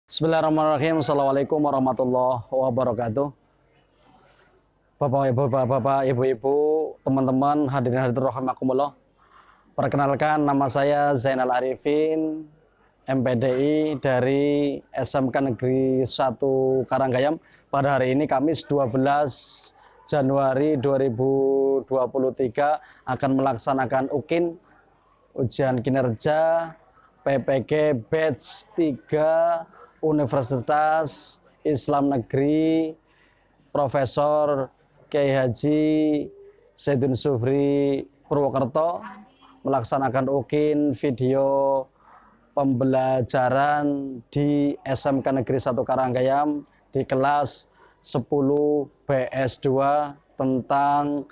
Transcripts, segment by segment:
Bismillahirrahmanirrahim. Assalamualaikum warahmatullahi wabarakatuh. Bapak, ibu, teman-teman, hadirin rahimakumullah. Perkenalkan, nama saya Zainal Arifin, MPDI dari SMK Negeri 1 Karanggayam. Pada hari ini Kamis 12 Januari 2023 akan melaksanakan UKIN, ujian kinerja PPG Batch 3 Universitas Islam Negeri Profesor Kiai Haji Saidun Sufri Purwokerto, melaksanakan UKIN video pembelajaran di SMK Negeri 1 Karanggayam di kelas 10 BS2 tentang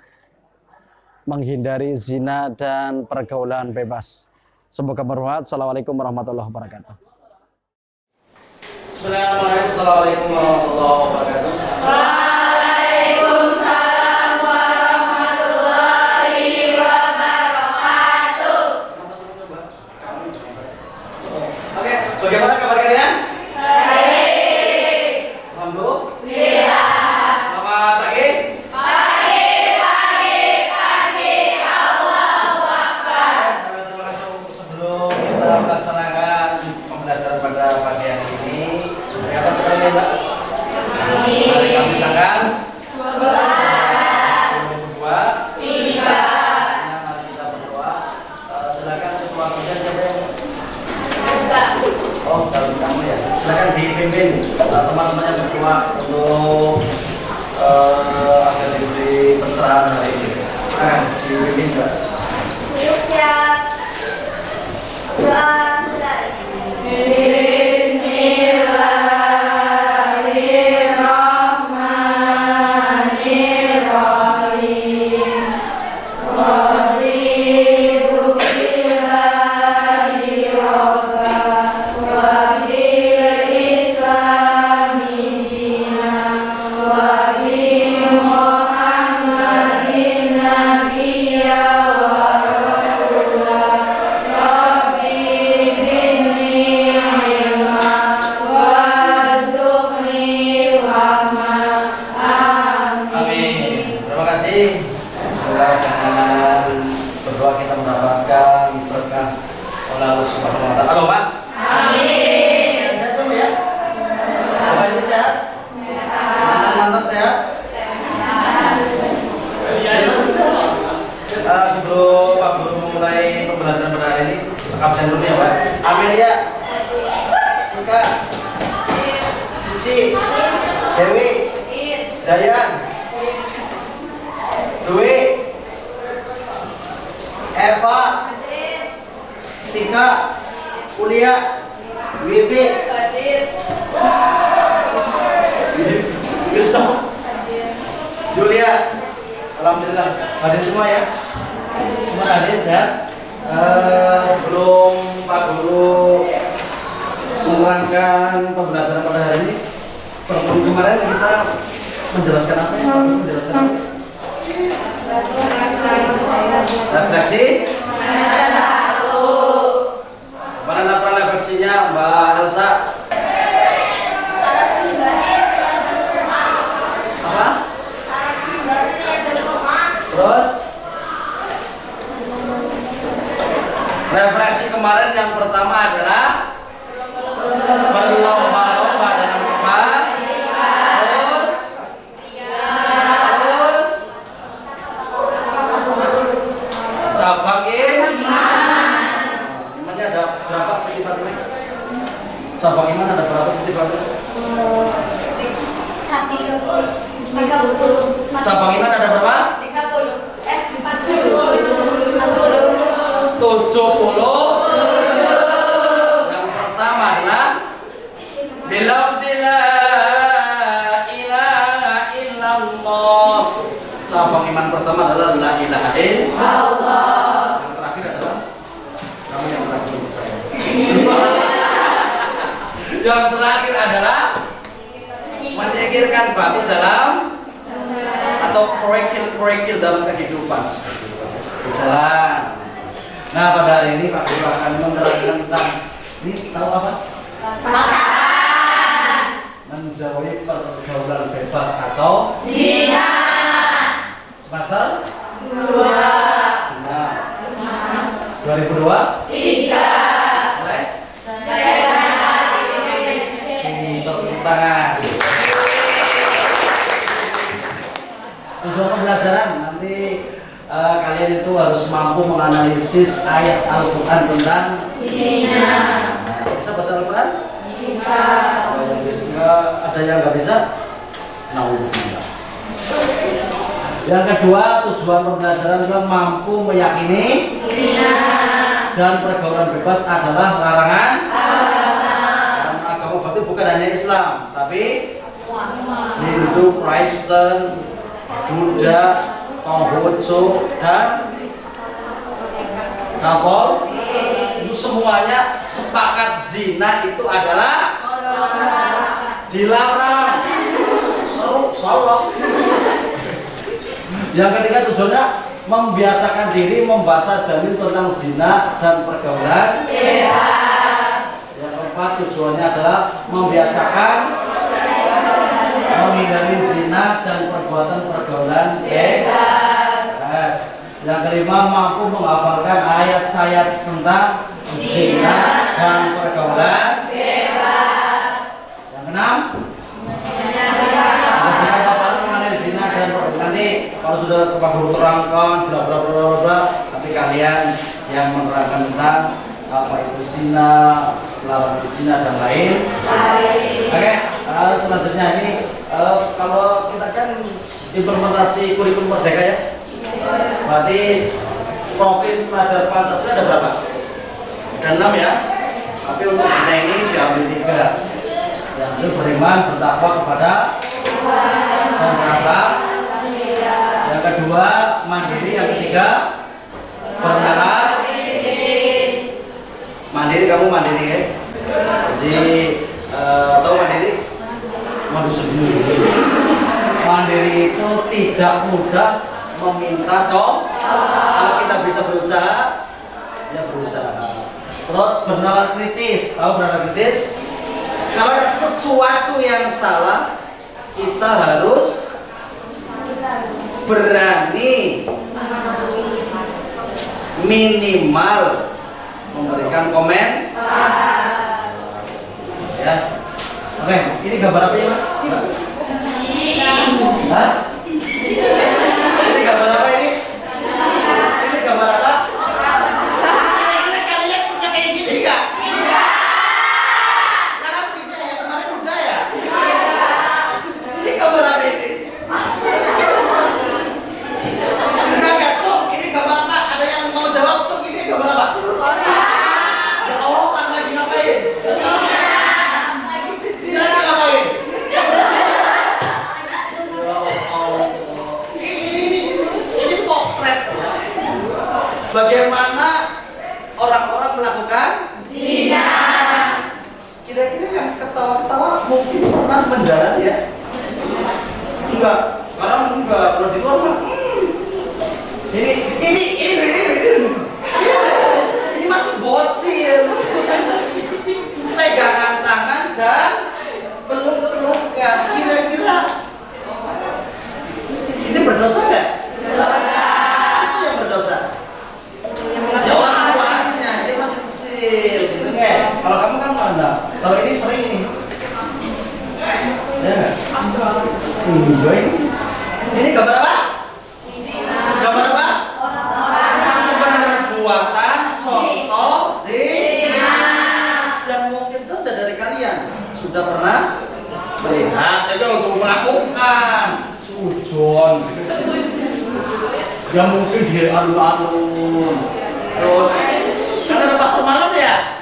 menghindari zina dan pergaulan bebas. Semoga bermanfaat. Assalamualaikum warahmatullahi wabarakatuh. Bismillahirrahmanirrahim. Assalamualaikum warahmatullahi wabarakatuh. Waalaikumsalam warahmatullahi wabarakatuh. Oke, bagaimana kabar kalian? Baik. Alhamdulillah. Selamat pagi. Allahu Akbar. Sebelum kita melaksanakan pembelajaran pada pagi hari ini, apa sekali Mbak? Hari Kamis tanggal 22 Tiga. Mari kita berdoa. Silakan ketua kerja siapa yang? Oh, kalau kamu ya. Silakan dipimpin teman-teman yang berdua untuk agar diberi pencerahan hari ini. Silakan dipimpin Mbak. Siap. Doa mulai. Bismillahirrahmanirrahim. Raditu billahi robba wa bil islami dinan wa bi Muhammadin nabiyya wa rasulah. Rabbi zidni ilma warzuqni fahma. Amin. Terima kasih. Semoga dengan berdoa kita mendapatkan berkah oleh Allah Subhanahu wa taala. Halo, Pak. Amin. Sehat ya, Mbak ya? Bapak Ibu sehat? Mantan sehat? Sebelum Pak Guru memulai pembelajaran pada hari ini, absen dulu ya, Pak. Amelia, Sika, Cici, Dewi, Dayan, Dwi, Eva, Tika, Kuliah, Wifi, Gusto, Julia. Alhamdulillah hadir semua ya. Semua hadir sehat. Sebelum Pak Guru menerangkan pembelajaran pada hari ini, pertemuan kemarin kita menjelaskan apa ya? Pak Guru menjelaskan apa? Refleksi. Mana nafas refleksinya Mbak Elsa? Apa? Terus refleksi kemarin yang pertama adalah berlomba-lomba dalam apa? Terus cabang imannya ada berapa sifatnya? Cabang iman ada berapa sifatnya? Cabang iman ada berapa? 70. Yang pertama adalah la ilaha illallah. Cabang iman pertama adalah la ilaha illallah. Yang terakhir adalah kamu yang terakhir saya. Yang terakhir adalah menyingkirkan batu dalam atau kerikil dalam kehidupan seperti itu. Berjalan. Nah, pada hari ini Pak Guru akan menerangkan tentang ini tahu apa? Pacaran. menjauhi pergaulan bebas atau zina. semester Dua. nah 2002 Tiga. mulai tepuk tangan. Tujuan pembelajaran nanti kalian itu harus mampu menganalisis ayat Al-Quran tentang Zina. bisa baca Al-Quran? Bisa. Ada yang nggak bisa? Naudzubillah. Yang kedua, tujuan pembelajaran juga mampu meyakini Zina. dan pergaulan bebas adalah larangan. Dalam agama berarti bukan hanya Islam, tapi Hindu, Kristen, Buddha, Konghucu, dan Katolik itu semuanya sepakat zina itu adalah dilarang. Seru, solok. Yang ketiga tujuannya membiasakan diri membaca dalil tentang zina dan pergaulan bebas. Yang keempat tujuannya adalah membiasakan menghindari zina dan perbuatan pergaulan bebas. Yang kelima mampu menghafalkan ayat-ayat tentang zina dan pergaulan bebas. Yang keenam mengenai zina dan pergaulan. Nanti kalau sudah Pak Guru terangkan bla bla bla bla, tapi kalian yang menerangkan tentang apa itu zina, larangan zina dan lain. Oke, selanjutnya ini kalau kita kan implementasi kurikulum merdeka ya, berarti profil pelajar Pancasila ada berapa? Ada 6 ya. Tapi untuk zina ini diambil 3. Yang itu beriman, bertakwa kepada dan berakhlak. Yang kedua mandiri. Yang ketiga bernalar. Mandiri, kamu mandiri ya. Jadi tahu mandiri? Mandi sendiri. Mandiri itu tidak mudah meminta tolong. Kalau kita bisa berusaha, ya berusaha. Terus bernalar kritis. Tahu bernalar kritis? Kalau ada sesuatu yang salah, kita harus berani minimal memberikan komen. Ya. Oke, ini gambar apa ya, Mas? Hah? Ini gambar apa ini? Ini gambar apa? Kira-kira kalian pernah kayak gini nggak? Sekarang tidak ya, kemarin udah ya? Ini gambar apa ini? Enggak, Cuk. Ini gambar apa? Ada yang mau jawab, Cuk? Ini gambar apa? Ya Allah, orang lagi ngapain? Lagi ngapain? Ini potret. Bagaimana orang-orang melakukan Zina. Kira-kira yang ketawa-ketawa mungkin pernah penjara ya? Enggak, sekarang enggak, kalau di luar mah. Ini masih bocil. Pegangan tangan dan peluk-pelukan. Kira-kira ini berdosa nggak? Berdosa. Siapa yang berdosa? Ya orang tuanya, dia masih kecil, gitu kan? Kalau kamu kan mana? Kalau ini sering ini. Ya nggak? Enggak ini. Ini gambar apa? Gambar apa? Perbuatan contoh zina. Dan mungkin saja dari kalian sudah pernah melihat itu untuk melakukan sujon. Ya mungkin dia alun-alun. Terus kan ada pasar malam ya?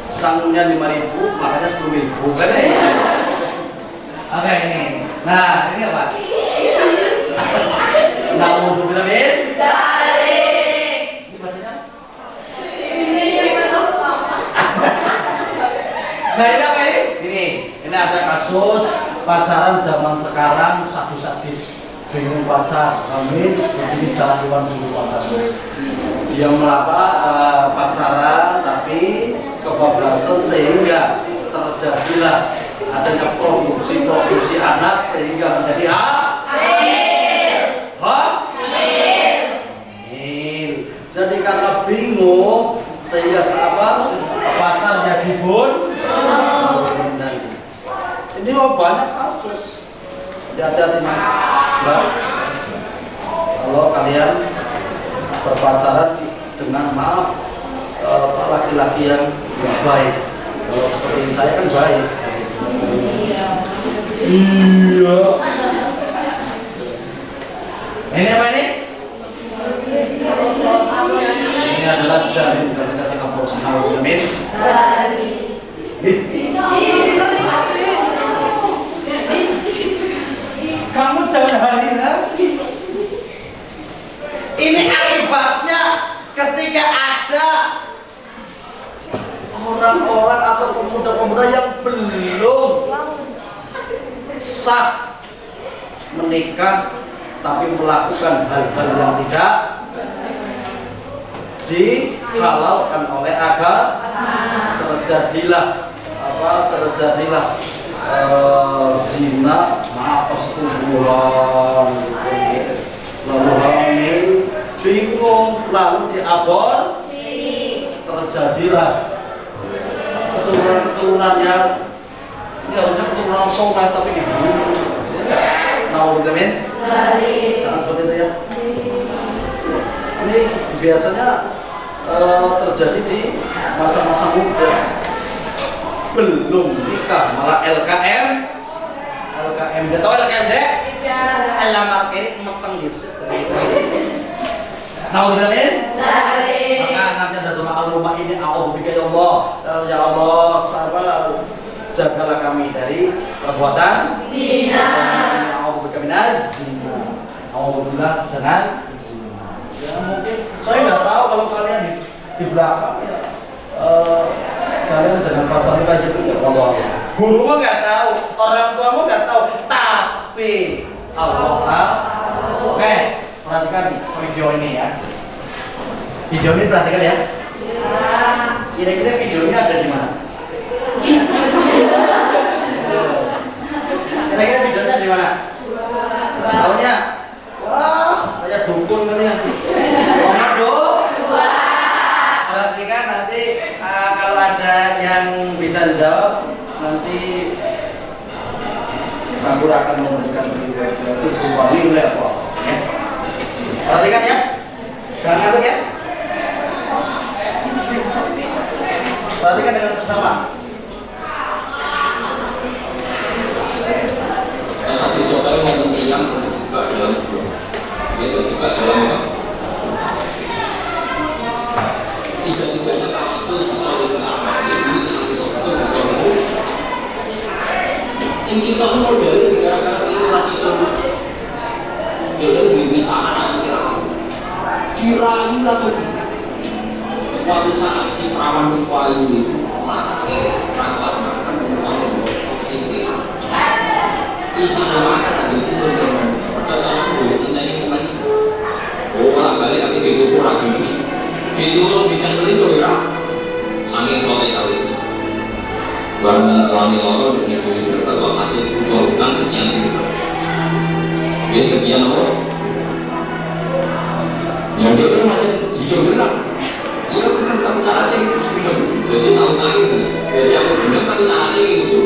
Sanggupnya 5.000, makanya 10.000 kan ya? Oke ini. Nah ini apa? Nah untuk filmin? Ini bacanya? Nah ini apa ini? Ini ada kasus pacaran zaman sekarang sadis-sadis. Bingung pacar, amin. Begini cara Iwan dulu pacarnya. Dia pacaran tapi kebablasan sehingga terjadi terjadilah adanya produksi anak sehingga menjadi hamil. Jadi karena bingung sehingga pacarnya dibunuh. Ini banyak kasus. Hati-hati mas, mbak. Kalau kalian berpacaran dengan laki-laki yang baik, kalau seperti saya kan baik. Iya. Ini apa ini? Ini adalah janin dari aborsi. Amin. Kamu jangan hari-hari. Ini akibatnya ketika ada orang-orang atau pemuda-pemuda yang belum sah menikah tapi melakukan hal-hal yang tidak dihalalkan oleh agama, terjadilah zina, persetubuhan, lalu hamil, bingung, lalu diaborsi, terjadilah keturunan yang ini harusnya keturunan soleh tapi dibunuh. Nauzubillah. Jangan seperti itu ya. Ini biasanya terjadi di masa-masa muda, belum nikah malah LKM. Dia tahu LKM deh? Alamar kiri meteng gisik. Nauzubillah. Maka nanti ada doa al-rumah ini, a'udzubika ya Allah. Ya Allah, sabar, jagalah kami dari perbuatan zina. A'udzubika minaz zina. A'udzubillah dengan zina. Ya mungkin saya nggak tahu kalau kalian di belakang ya kalian dengan pasangan kayak gitu ya Allah. Guru mah nggak tahu, orang tua mah nggak tahu, tapi Allah tahu. Oke, perhatikan video ini ya. Video ini perhatikan ya. Kira-kira videonya ada di mana? Kira-kira videonya di mana? Tahunya? Wah, kayak dukun kali ya. Perhatikan nanti kalau ada yang bisa jawab nanti aku akan memberikan itu wali apa ya. Perhatikan ya. Jangan ngantuk ya. Perhatikan dengan sesama. Nanti soalnya ngomong yang suka dalam itu suka dalam tiba-tibanya kasus bisa apa ini bisa sing tahu modal gara-gara situasi itu jadi bisa anak kira-kira atau suatu saat si perawan si payu itu pakai perangkat makan uang positif isi makan ada itu pertanyaan dulu ini lagi balik tapi gitu kurang gitu lo bisa selingkuh ya saking soleh kali itu karena kami orang dengan diri serta hasil hutang sekian itu dia sekian orang yang dia kan macam hijau benar iya benar tapi syaratnya itu jadi tahu-tahu jadi aku benar tapi syaratnya itu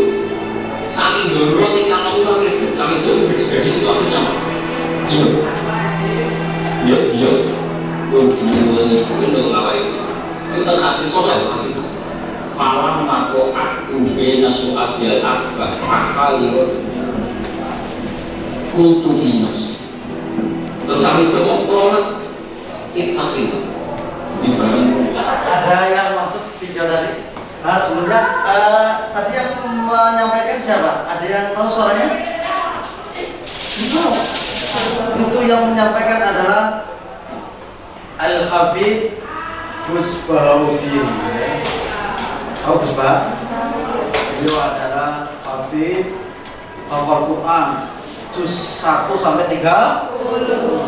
saking dulu tinggal nongkrong kami itu jadi situasinya iya iya iya ini untuk apa itu kita hati soleh falam mako aku bena su'abil akbar akali kultu finus terus kami coba kita di barang ada yang masuk video tadi. Nah sebelumnya tadi yang menyampaikan siapa? Ada yang tahu suaranya? Itu yang menyampaikan adalah Al-Habib Gus Bahuddin. Tahu Gus Bah? Beliau adalah Habib hafal Quran juz 1 sampai 3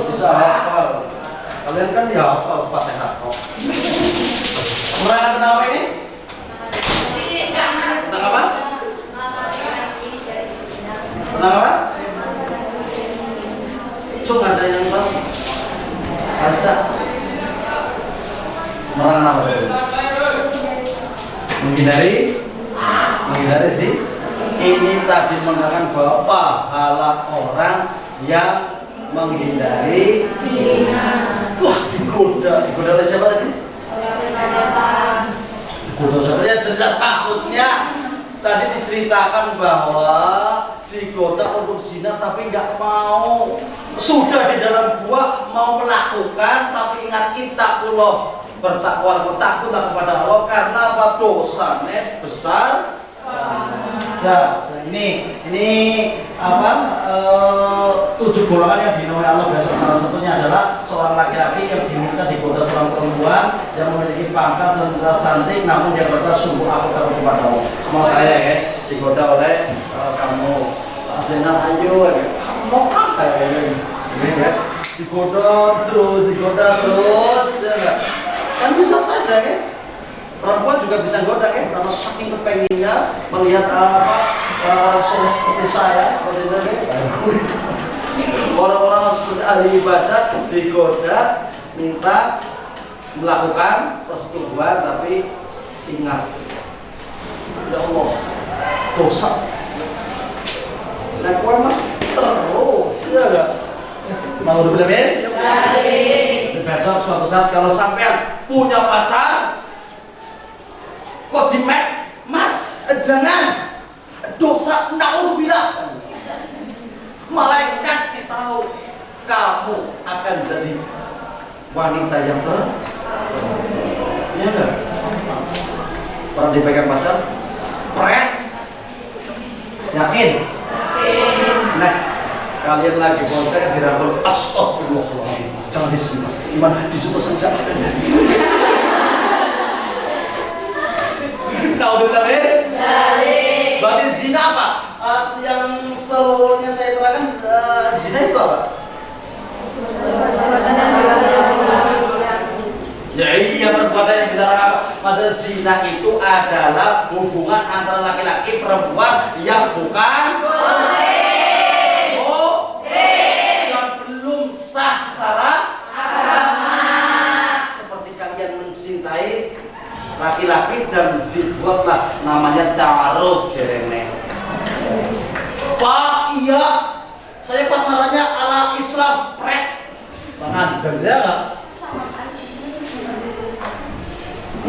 bisa hafal. Kalian kan ya hafal Fatihah kok. Menerangkan tentang apa ini? Tentang apa? Tentang apa? Cuma ada yang tahu? Bisa. Menerangkan apa? Menghindari sih. Ini tadi menerangkan bahwa pahala orang yang menghindari zina. Wah, digoda oleh siapa tadi? Digoda siapa? Ya jelas maksudnya tadi diceritakan bahwa digoda untuk zina tapi nggak mau, sudah di dalam gua mau melakukan tapi ingat ittaqullah, bertakwa takutlah kepada Allah karena apa? Dosanya besar. Nah, ini apa? 7 golongan yang dinamai Allah besok. Salah satunya adalah seorang laki-laki yang diminta digoda seorang perempuan yang memiliki pangkat dan terlihat cantik, namun dia berkata sungguh aku takut kepada Allah. Sama saya ya, digoda oleh kamu Zainal ayo, mau apa ya? Ini ya, digoda terus, ya kan bisa saja ya. Perempuan juga bisa goda kan, karena saking kepenginnya melihat soleh seperti saya, seperti ini. Orang-orang seperti ahli ibadah digoda, minta melakukan persetubuhan, tapi ingat, ya Allah, dosa. Nah, kuat mah terus, ya enggak? Mau bener-bener? Besok suatu saat kalau sampean punya pacar, kok dimek, mas, jangan dosa, naudzubillah. Malaikat tahu kamu akan jadi wanita yang ya enggak? Pernah dipegang pacar? Pret? Yakin? Nah, kalian lagi konten dirangkul, astagfirullahaladzim, jangan disini mas, iman disuruh saja. Naudzubillah. Berarti zina apa? Yang seluruhnya saya terangkan, zina itu apa? Ya iya, perbuatan yang dilarang. Pada zina itu adalah hubungan antara laki-laki perempuan yang bukan yang belum sah secara agama. Seperti kalian mencintai laki-laki dan dibuatlah namanya ta'aruf jerene. Pak, iya, saya pacarannya ala Islam, prek. Bangan, dan dia enggak?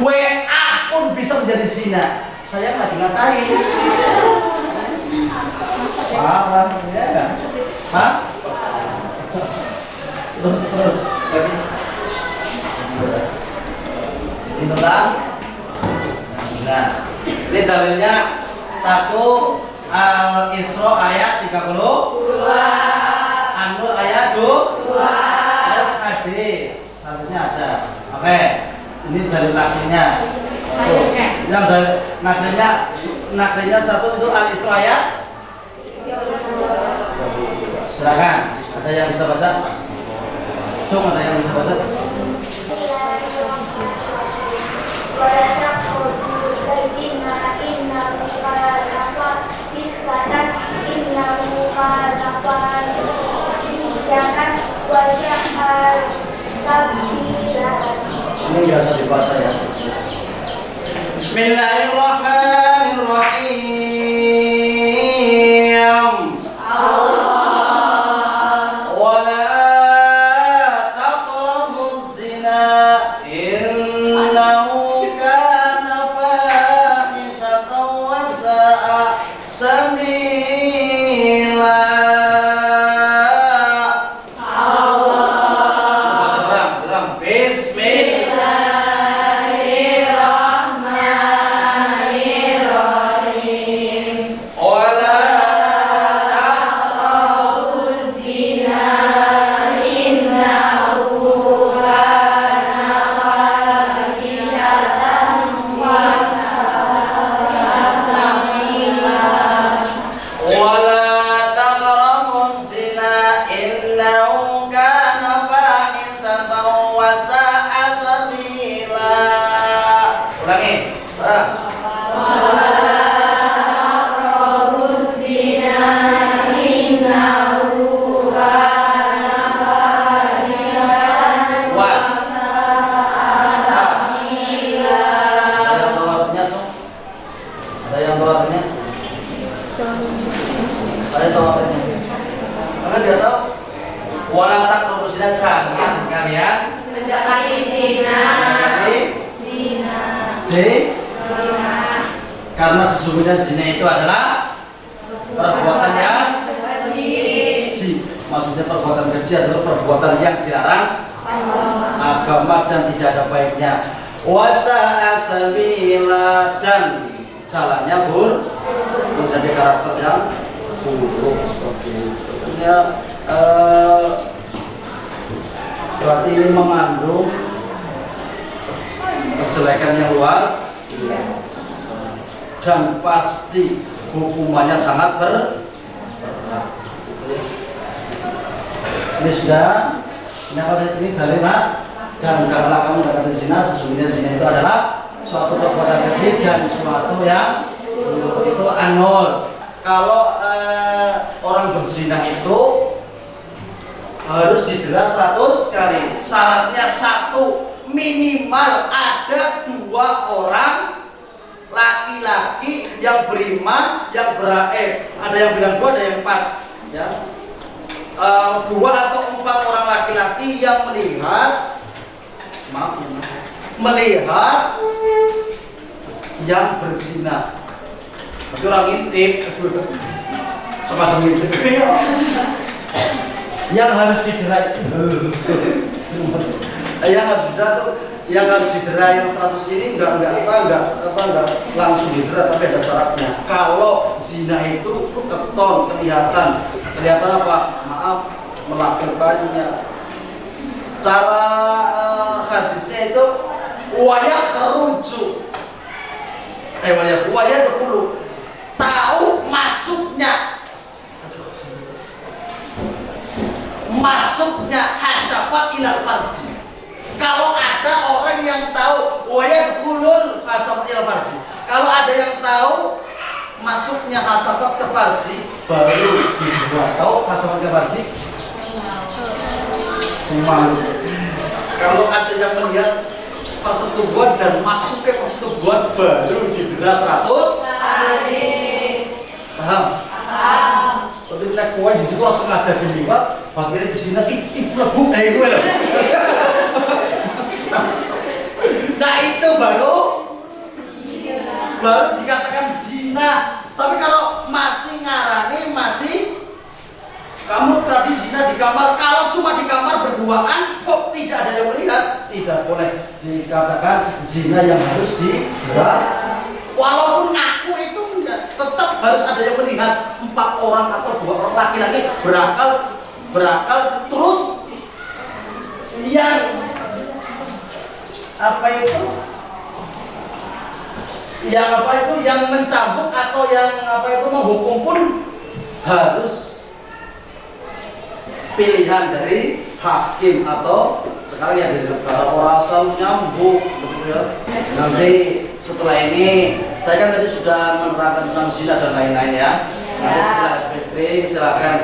WA pun bisa menjadi zina. Saya nggak ngatain. Parah, ya enggak? Hah? Terus. Ini tentang. Nah, ini dalilnya 1 Al-Isra ayat 32, An-Nur ayat 2, terus hadisnya ada. Oke, ini dalil naklinya. Yang dalil naklinya 1 itu Al-Isra ayat. Silakan, ada yang bisa baca? Cuma ada yang bisa baca? Ini nggak usah dibaca ya. Bismillahirrahmanirrahim. Wala taqrabuz zina innahu kana fahishatan wa sa'a sabila. Wala taqrabuz zina Zina. Mendekati Zina. zina. Karena sesungguhnya zina itu adalah perbuatan yang keji. Maksudnya perbuatan keji adalah perbuatan yang dilarang agama dan tidak ada baiknya. Wasa asabila, dan jalannya menjadi karakter yang buruk seperti itu. Berarti ini mengandung kejelekan yang luar biasa. Dan pasti hukumannya sangat berat. Ini sudah, ini apa tadi? Ini dalilnya. Dan janganlah kamu mendekati zina, sesungguhnya zina itu adalah suatu perbuatan keji dan suatu yang itu anol. Kalau orang berzina itu harus didera 100 kali. Syaratnya satu, minimal ada 2 orang laki-laki yang beriman, yang beraib. Ada yang bilang 2, ada yang 4. Ya. 2 atau 4 orang laki-laki yang melihat yang berzina. Tapi orang intip, semacam intip. Yang harus didera, yang harus didera yang 100 ini enggak langsung didera, tapi ada syaratnya. Kalau zina itu keton, kelihatan apa? Maaf, melakukannya. Cara hadisnya itu waya kerujuk, waya dulu tahu masuknya hasyafat ilal farji. Kalau ada orang yang tahu waya kulul hasyafat ilal farji, kalau ada yang tahu masuknya hasyafat ke farji, baru dibuat. Tahu hasyafat ke farji? Malu. Kalau ada yang melihat persetubuhan dan masuk ke persetubuhan, baru didera 100 kali. Paham? Tapi nek kowe di situ sengaja diliwat, bagian di sini mlebu itu lho. Nah itu baru dikatakan zina. Tapi kalau masih ngarani, kamu tadi zina di kamar, kalau cuma di kamar berduaan kok tidak ada yang melihat, tidak boleh dikatakan zina yang harus didera. Walaupun aku itu enggak, tetap harus ada yang melihat. 4 orang atau 2 orang laki-laki berakal terus yang yang mencambuk atau yang menghukum pun harus pilihan dari hakim atau sekarang ya dari negara orang nyambuk begitu ya. Nanti setelah ini saya kan tadi sudah menerangkan tentang zina dan lain-lain ya. Nanti setelah SPP silakan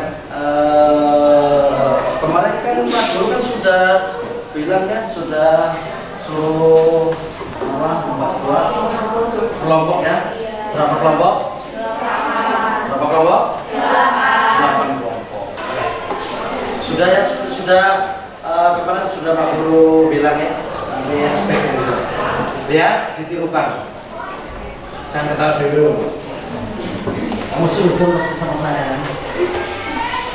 kemarin kan Mas Guru kan sudah bilang ya, sudah suruh membuat kelompok ya. Berapa kelompok? 8 kelompok. Sudah ya, kemarin sudah Pak Guru bilang ya, nanti SPP gitu. Lihat, ditirukan. Jangan ketawa dulu. Kamu sudah mesti sama saya.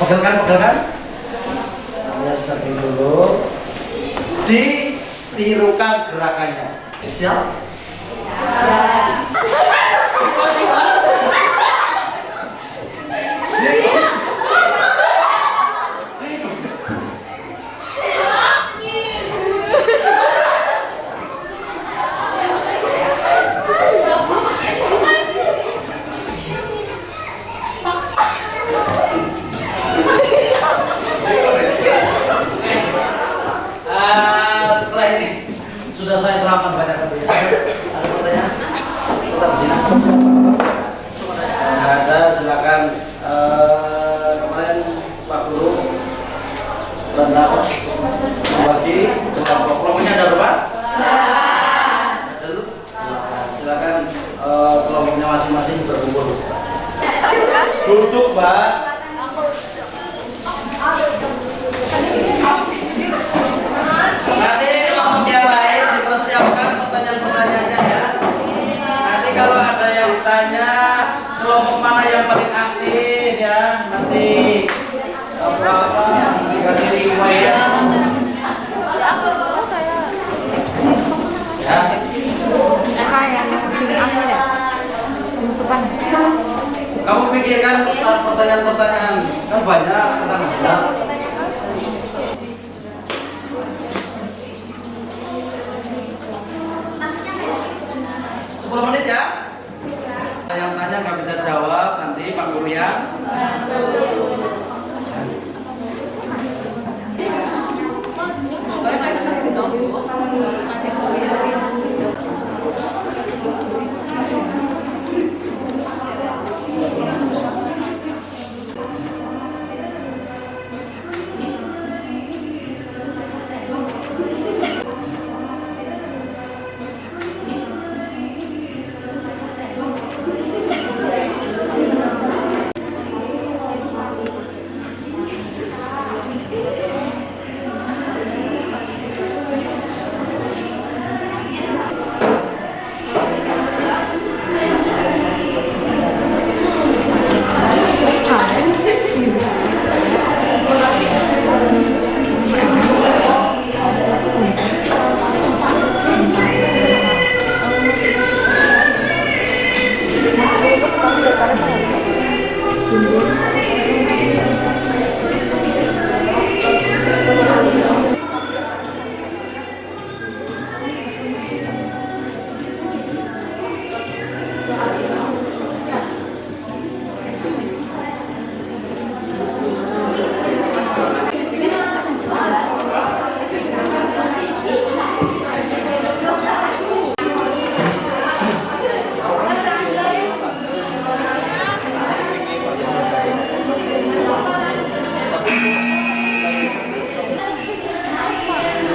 Pegelkan. Lihat seperti dulu. Ditirukan gerakannya. Siap? Setelah ini sudah saya terangkan banyak kali ya. Ada pertanyaan? Tetap di sini. Ada, silakan. Kemarin Pak Guru berapa? Bagi kelompoknya ada berapa? Ada dulu. Silakan kelompoknya masing-masing berkumpul. Duduk, Mbak. Nanti kelompok yang lain Ya. Kayak sini aku ya. Depan. Kamu pikirkan pertanyaan-pertanyaan kan banyak tentang zina. 10 menit ya. Yang tanya nggak bisa jawab nanti Pak Guru ya.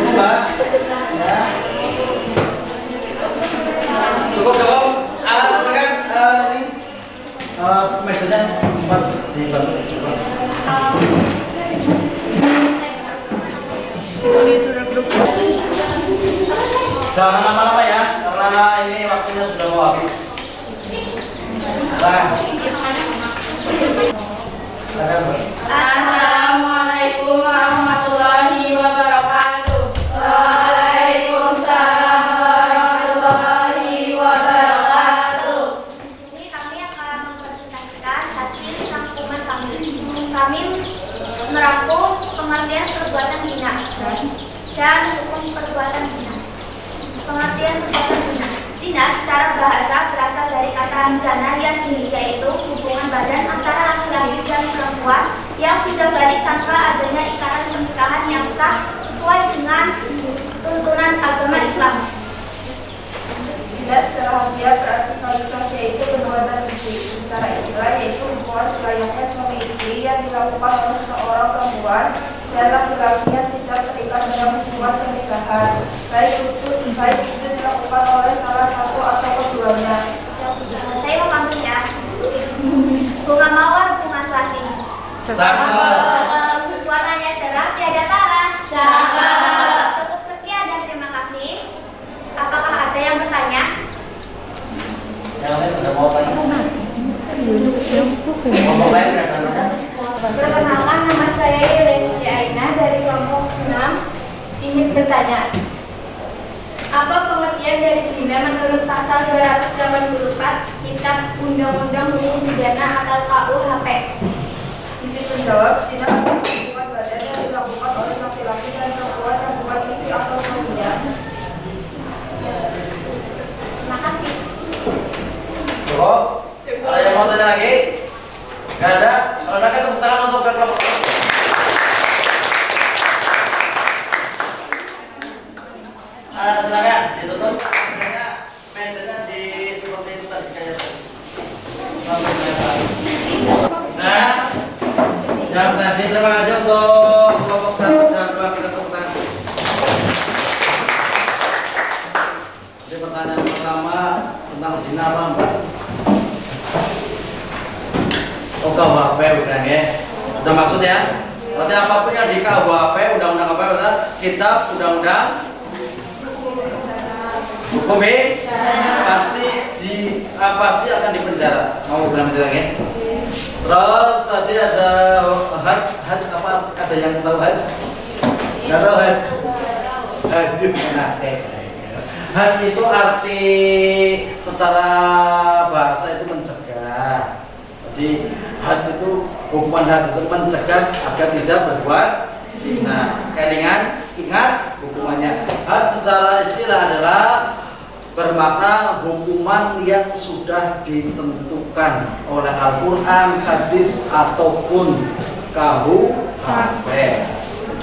Mbak, ya. Cukup jawab. Silakan ini mejanya empat dibantu. Jangan lama-lama ya, karena ini waktunya sudah mau habis. Nah. Assalamualaikum warahmatullahi wabarakatuh. Waalaikumsalam warahmatullahi wabarakatuh. Di sini kami akan mempresentasikan hasil rangkuman kami. Kami merangkum pengertian perbuatan zina dan hukum perbuatan zina. Pengertian perbuatan zina. Zina secara bahasa berasal dari kata zana yaitu hubungan badan antara laki-laki dan perempuan yang sudah balik tanpa adanya ikatan pernikahan yang sah sesuai dengan tuntunan agama Islam. Zina secara harfiah berarti kalisah yaitu perbuatan fisik. Secara istilah yaitu hubungan selayaknya suami istri yang dilakukan oleh seorang perempuan dan laki-laki yang tidak terikat dalam hubungan pernikahan, baik itu dilakukan oleh salah satu atau keduanya. Saya mau pamit ya. Bunga mawar, bunga selasi. Cakep. Warnanya cerah, tiada tara. Cakep. Cukup sekian dan terima kasih. Apakah ada yang bertanya? Yang lain udah mau tanya. Ngomong lain ya kan? Perkenalkan, nama saya Yulesi Aina dari kelompok 6. Ingin bertanya, apa pengertian dari zina menurut pasal 284 Kitab Undang-Undang Hukum Pidana atau KUHP? Izin menjawab, zina adalah hubungan badan yang dilakukan oleh laki-laki dan perempuan yang bukan istri atau suaminya. Terima kasih. Cukup? Ada yang mau tanya lagi? Gak ada? Kalau ada kan tepuk tangan untuk kelompok. Silakan ditutup. Mejanya di seperti itu tadi kayak nah, yang tadi terima kasih untuk kelompok 1 dan 2 kita tepuk tangan. Jadi pertanyaan pertama tentang zina apa Mbak? Oh KUHP bukan ya? Udah maksud ya? Berarti apapun yang di KUHP, undang-undang apa? Benar? Kitab undang-undang hukum pasti akan dipenjara. Mau bilang itu lagi? Terus tadi ada had apa? Ada yang tahu had? Nggak tahu had? Aduh, enak. Had itu arti secara bahasa itu mencegah. Jadi had itu hukuman had itu mencegah agar tidak berbuat zina. Kelingan ingat hukumannya. Had secara istilah adalah bermakna hukuman yang sudah ditentukan oleh Al-Quran, hadis ataupun KUHP,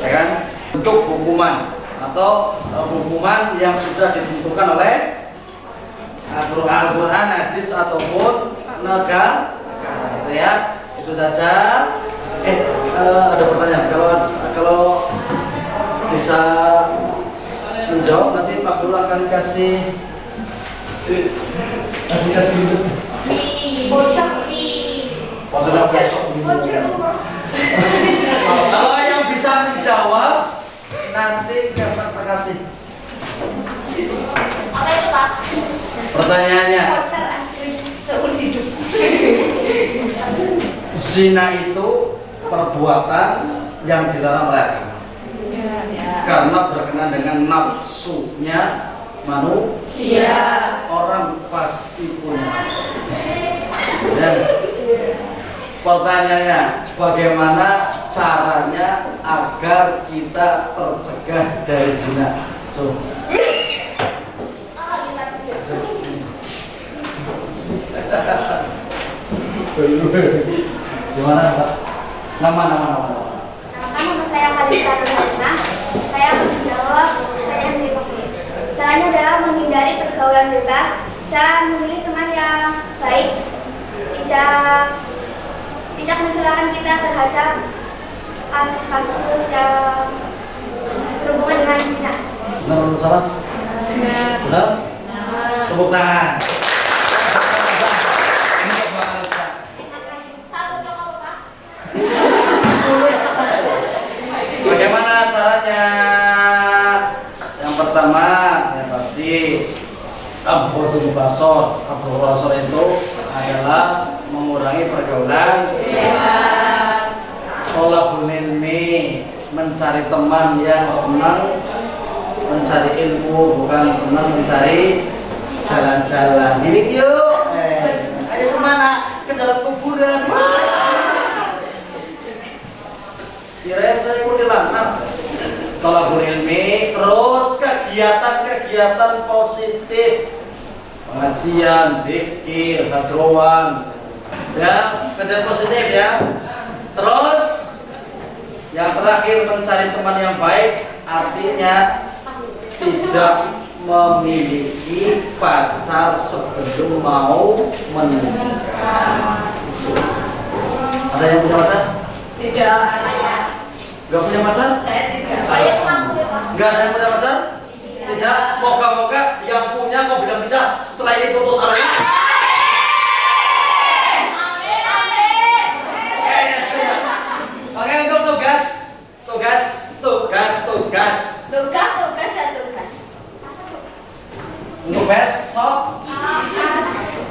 ya kan? Untuk hukuman atau hukuman yang sudah ditentukan oleh Al-Quran, hadis ataupun negara, ya. Itu saja. Ada pertanyaan. Kalau bisa menjawab nanti Pak Guru akan kasih gitu. Bocor. Kalau yang bisa menjawab nanti kasih. Apa itu Pak? Pertanyaannya, Bocor asli seumur hidup. zina itu perbuatan yang dilarang oleh agama. Karena berkenaan dengan nafsunya manusia, orang pasti punya nafsu. Dan pertanyaannya, bagaimana caranya agar kita tercegah dari zina? Gimana Pak? Nama. Nama saya Kalista Nurhalina. Saya menjawab pertanyaan berikut. Caranya adalah menghindari pergaulan bebas dan memilih teman yang baik, tidak mencelakakan kita terhadap kasus-kasus yang berhubungan dengan zina. Benar atau salah? Benar? Tepuk tangan. Ini untuk Mbak Kalista. Satu dong Pak. Bagaimana caranya? Yang pertama, yang pasti Abghadul basar. Abghadul basar itu adalah mengurangi pergaulan bebas. Thalabul ilmi, mencari teman yang senang mencari ilmu, bukan senang mencari jalan-jalan. Giring yuk. Ayo kemana? Ke dalam kuburan. Kirain saya mau dilantar. Thalabul ilmi, terus kegiatan-kegiatan positif, pengajian, zikir, hadrowan, ya, kegiatan positif ya. Terus yang terakhir mencari teman yang baik, artinya tidak memiliki pacar sebelum mau menikah. Ada yang punya pacar? Tidak. Gak punya pacar? Saya tidak. Saya mengaku ya Pak. Gak ada yang punya pacar? Tidak. Moga-moga yang punya kok bilang tidak. Setelah ini putus arah. Oke, untuk tugas. Tugas dan tugas. Untuk besok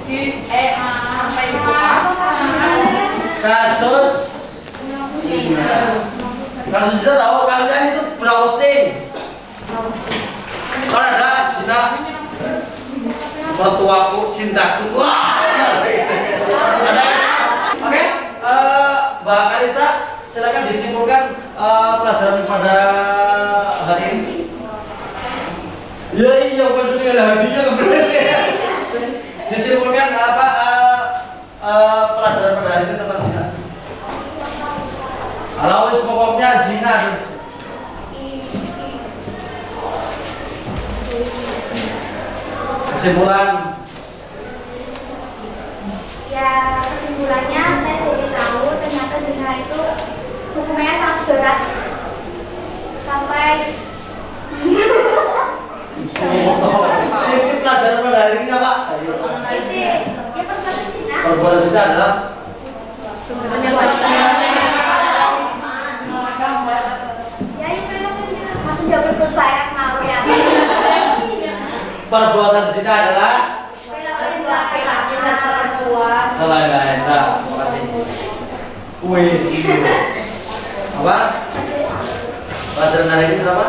Sampai itu Pak. kasus zina. Kasus zina tahu kalian itu browsing. Kalau ada zina, mertuaku, cintaku, wah. Ada. Oke, Mbak Kalista, silakan disimpulkan pelajaran pada hari ini. Iya, bukan dunia hadiah kemudian. Disimpulkan apa pelajaran pada hari ini tentang zina. Kalau wis pokoknya zina. Kesimpulan. Ya, kesimpulannya saya jadi tahu ternyata zina itu hukumnya sangat berat sampai Ini pelajaran pada hari ini apa? ini ya perbuatan zina. Perbuatan zina adalah Ya itu masih jauh lebih banyak mau ya. perbuatan zina adalah Laki-laki dan perempuan. lain-lain. Nah, terima kasih. Wih. Apa? Pelajaran hari ini apa?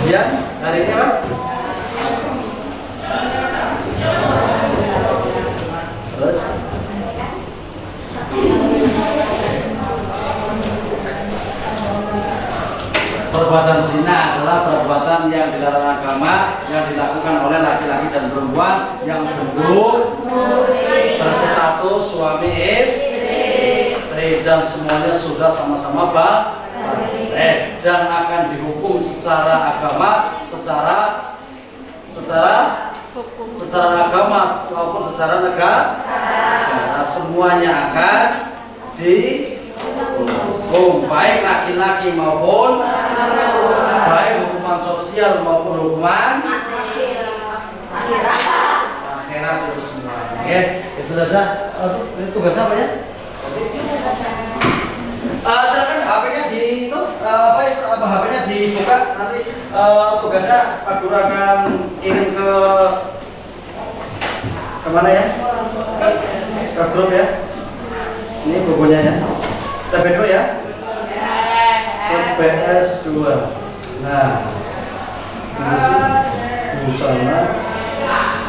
Ya, hari ini apa? oleh laki-laki dan perempuan yang bentuk berstatus suami istri dan semuanya sudah sama-sama baik dan akan dihukum secara agama, secara agama maupun secara negara. Semuanya akan dihukum, baik laki-laki maupun baik hukuman sosial maupun hukuman akhirat itu semuanya. Oke, itu saja. Itu tugas apa ya? Silakan HP-nya di itu HP-nya dibuka nanti tugasnya Pak Guru akan kirim ke kemana ya? Ke grup ya. Ini bukunya ya. TB2 ya. CPS 2. Nah, ini busana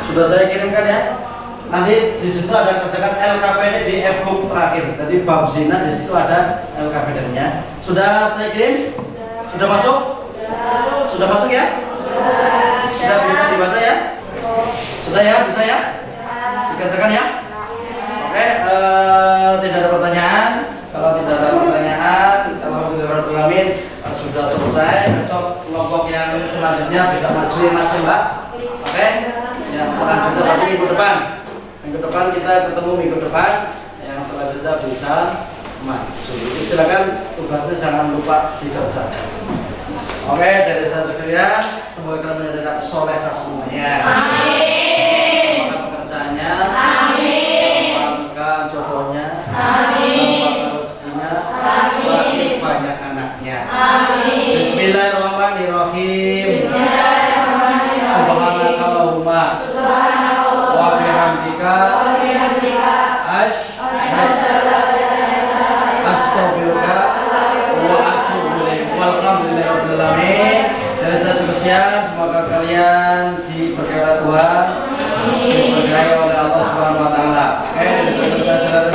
sudah saya kirimkan ya. Nanti di situ ada kerjakan LKPD di e-book terakhir. Jadi bab zina di situ ada LKPD-nya. Sudah saya kirim? Sudah masuk? Sudah masuk ya? Sudah bisa dibaca ya? Sudah ya? Bisa ya? Dikerjakan ya? Oke, tidak ada pertanyaan. Kalau tidak ada pertanyaan, alhamdulillah sudah selesai. Besok kelompok yang selanjutnya bisa maju ya Mas Mbak. Oke? Yang selanjutnya lagi minggu depan. Minggu depan kita ketemu minggu depan. Yang selanjutnya bisa maju. Silakan tugasnya jangan lupa dikerjakan. Oke, dari saya sekalian, semoga kalian menjadi solehah semuanya. Amin. Semoga pekerjaannya. Amin. Semoga jodohnya. Amin. Rezekinya. Amin. Banyak anaknya. Amin. Bismillahirrahmanirrahim. Subhanakallahumma wa bihamdika astaghfiruka wa atubu ilaik. Walhamdulillahirabbil alamin. Dari saya sekian, semoga kalian diberkahi Tuhan, diberkahi oleh Allah Subhanahu wa taala. Dari saya